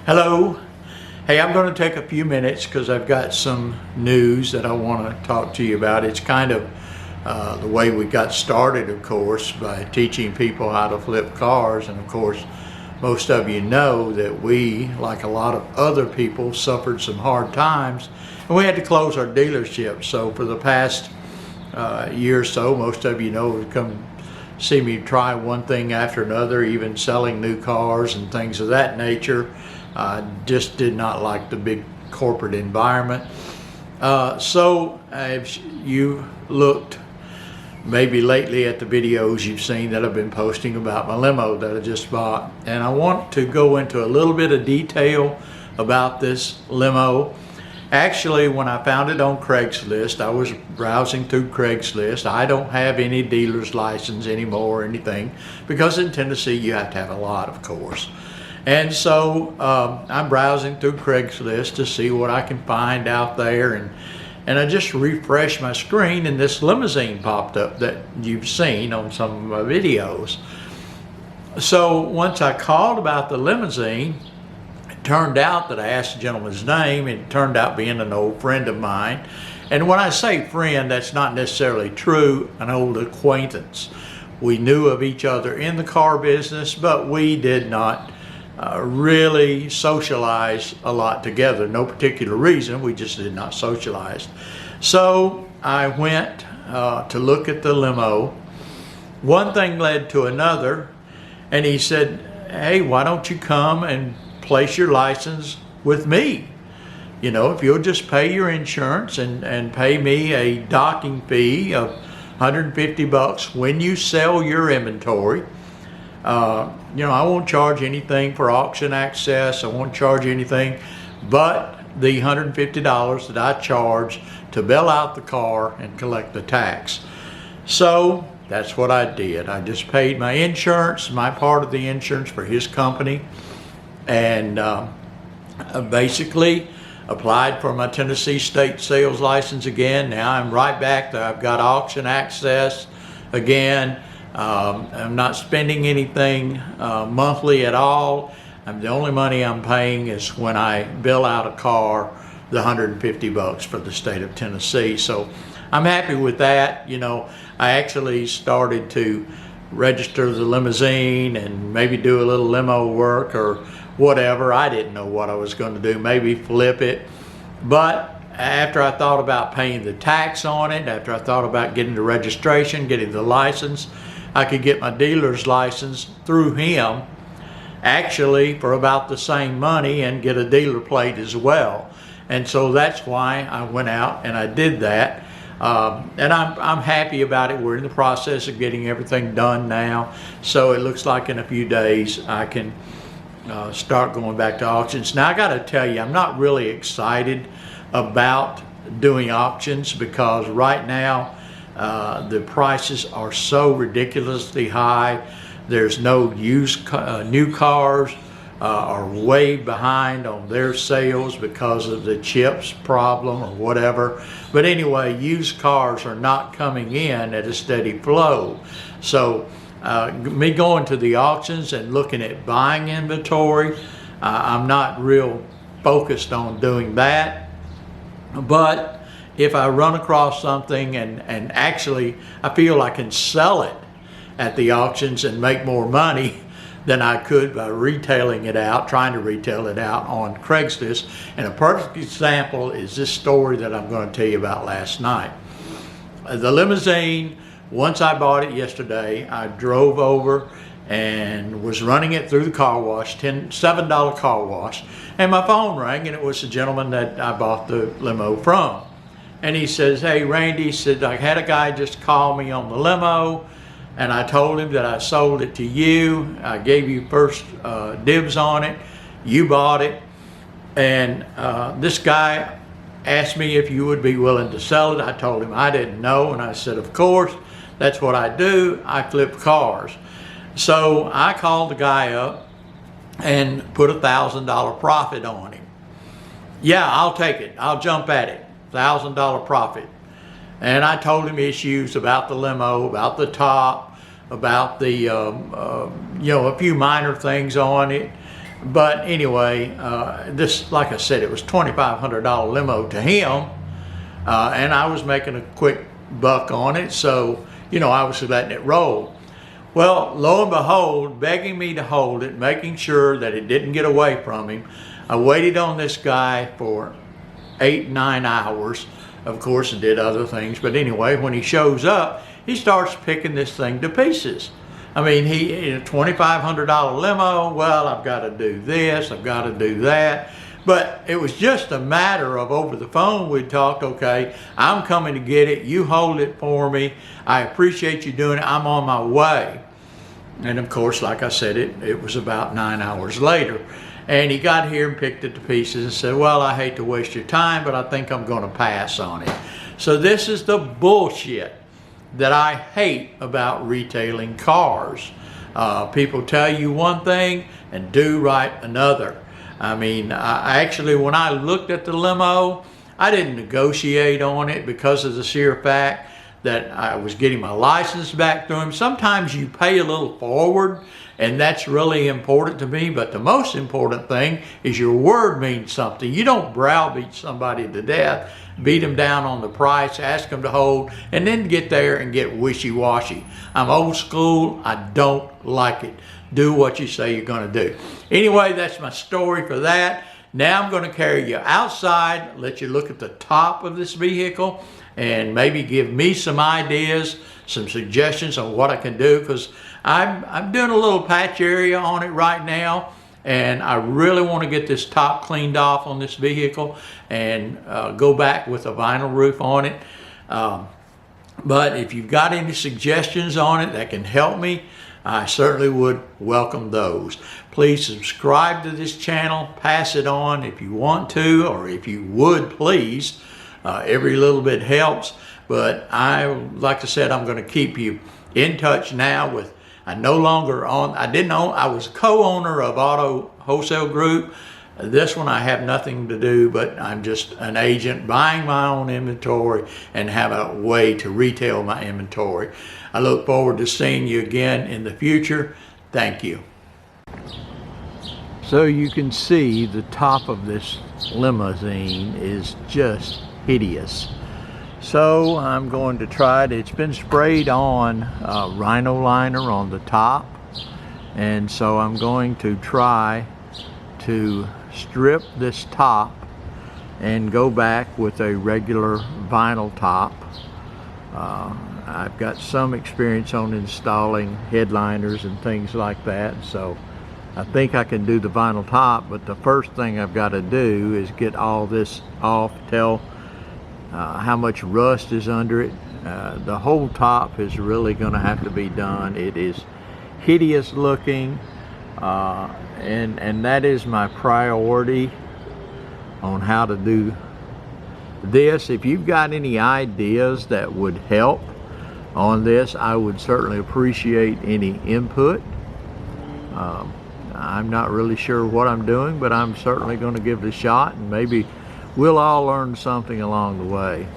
Hello. Hey, I'm going to take a few minutes because I've got some news that I want to talk to you about. It's kind of the way we got started, of course, by teaching people how to flip cars. And of course, most of you know that we, like a lot of other people, suffered some hard times and we had to close our dealership. So for the past year or so, most of you know, have come see me try one thing after another, even selling new cars and things of that nature. Just did not like the big corporate environment. So if you looked maybe lately at the videos you've seen that I've been posting about my limo that I just bought, and I want to go into a little bit of detail about this limo. Actually, when I found it on Craigslist, I was browsing through Craigslist. I don't have any dealer's license anymore or anything, because in Tennessee you have to have a lot, of course. And so I'm browsing through Craigslist to see what I can find out there, and I just refreshed my screen and this limousine popped up that you've seen on some of my videos. So once I called about the limousine, it turned out that I asked the gentleman's name, and it turned out being an old friend of mine. And when I say friend, that's not necessarily true, an old acquaintance. We knew of each other in the car business, but we did not really socialize a lot together. No particular reason, we just did not socialize. So I went to look at the limo. One thing led to another, and he said, hey, why don't you come and place your license with me? You know, if you'll just pay your insurance and pay me a docking fee of $150 when you sell your inventory. You know, I won't charge anything for auction access. I won't charge anything but the $150 that I charge to bail out the car and collect the tax. So that's what I did. I just paid my insurance, my part of the insurance for his company, and basically applied for my Tennessee state sales license again. Now I'm right back there. I've got auction access again. I'm not spending anything monthly at all. The only money I'm paying is when I bill out a car, the $150 for the state of Tennessee. So I'm happy with that. You know, I actually started to register the limousine and maybe do a little limo work or whatever. I didn't know what I was going to do, maybe flip it. But after I thought about paying the tax on it, after I thought about getting the registration, getting the license, I could get my dealer's license through him actually for about the same money and get a dealer plate as well. And so that's why I went out and I did that. And I'm happy about it. We're in the process of getting everything done now. So it looks like in a few days I can start going back to auctions. Now I got to tell you, I'm not really excited about doing auctions because right now the prices are so ridiculously high. There's no used new cars are way behind on their sales because of the chips problem or whatever. But anyway, used cars are not coming in at a steady flow. So me going to the auctions and looking at buying inventory, I'm not real focused on doing that. But if I run across something and actually I feel I can sell it at the auctions and make more money than I could by retailing it out, trying to retail it out on Craigslist. And a perfect example is this story that I'm going to tell you about last night. The limousine, once I bought it yesterday, I drove over and was running it through the car wash, $7 car wash, and my phone rang and it was the gentleman that I bought the limo from. And he says, hey Randy, he said, I had a guy just call me on the limo and I told him that I sold it to you. I gave you first dibs on it. You bought it. And this guy asked me if you would be willing to sell it. I told him I didn't know. And I said, of course, that's what I do. I flip cars. So I called the guy up and put $1,000 profit on him. Yeah, I'll take it. I'll jump at it. $1,000 profit. And I told him issues about the limo, about the top, about the, you know, a few minor things on it. But anyway, this, like I said, it was $2,500 limo to him, and I was making a quick buck on it, so I was letting it roll. Well, lo and behold, begging me to hold it, making sure that it didn't get away from him. I waited on this guy for 8-9 hours, of course, and did other things. But anyway, when he shows up, he starts picking this thing to pieces. I mean, he, in a $2,500 limo, well, I've got to do this, I've got to do that. But it was just a matter of over the phone, we talked, okay, I'm coming to get it, you hold it for me, I appreciate you doing it, I'm on my way. And of course, like I said, it was about 9 hours later. And he got here and picked it to pieces and said, well, I hate to waste your time, but I think I'm going to pass on it. So this is the bullshit that I hate about retailing cars. People tell you one thing and do right another. I mean, I actually, when I looked at the limo, I didn't negotiate on it because of the sheer fact that I was getting my license back through him. Sometimes you pay a little forward, and that's really important to me, but the most important thing is your word means something. You don't browbeat somebody to death, beat them down on the price, ask them to hold, and then get there and get wishy-washy. I'm old school, I don't like it. Do what you say you're gonna do. Anyway, that's my story for that. Now I'm gonna carry you outside, let you look at the top of this vehicle, and maybe give me some ideas, some suggestions on what I can do, because I'm doing a little patch area on it right now, and I really want to get this top cleaned off on this vehicle and go back with a vinyl roof on it. But if you've got any suggestions on it that can help me, I certainly would welcome those. Please subscribe to this channel, pass it on if you want to, or if you would, please. Every little bit helps, but like I said, I'm going to keep you in touch now with, I was co-owner of Auto Wholesale Group. This one I have nothing to do, but I'm just an agent buying my own inventory and have a way to retail my inventory. I look forward to seeing you again in the future. Thank you. So you can see the top of this limousine is just hideous. So I'm going to try it. It's been sprayed on Rhino liner on the top, and so I'm going to try to strip this top and go back with a regular vinyl top. I've got some experience on installing headliners and things like that, so I think I can do the vinyl top, but the first thing I've got to do is get all this off, tell how much rust is under it. The whole top is really going to have to be done. It is hideous looking, and that is my priority on how to do this. If you've got any ideas that would help on this, I would certainly appreciate any input. I'm not really sure what I'm doing, but I'm certainly going to give it a shot, and maybe we'll all learn something along the way.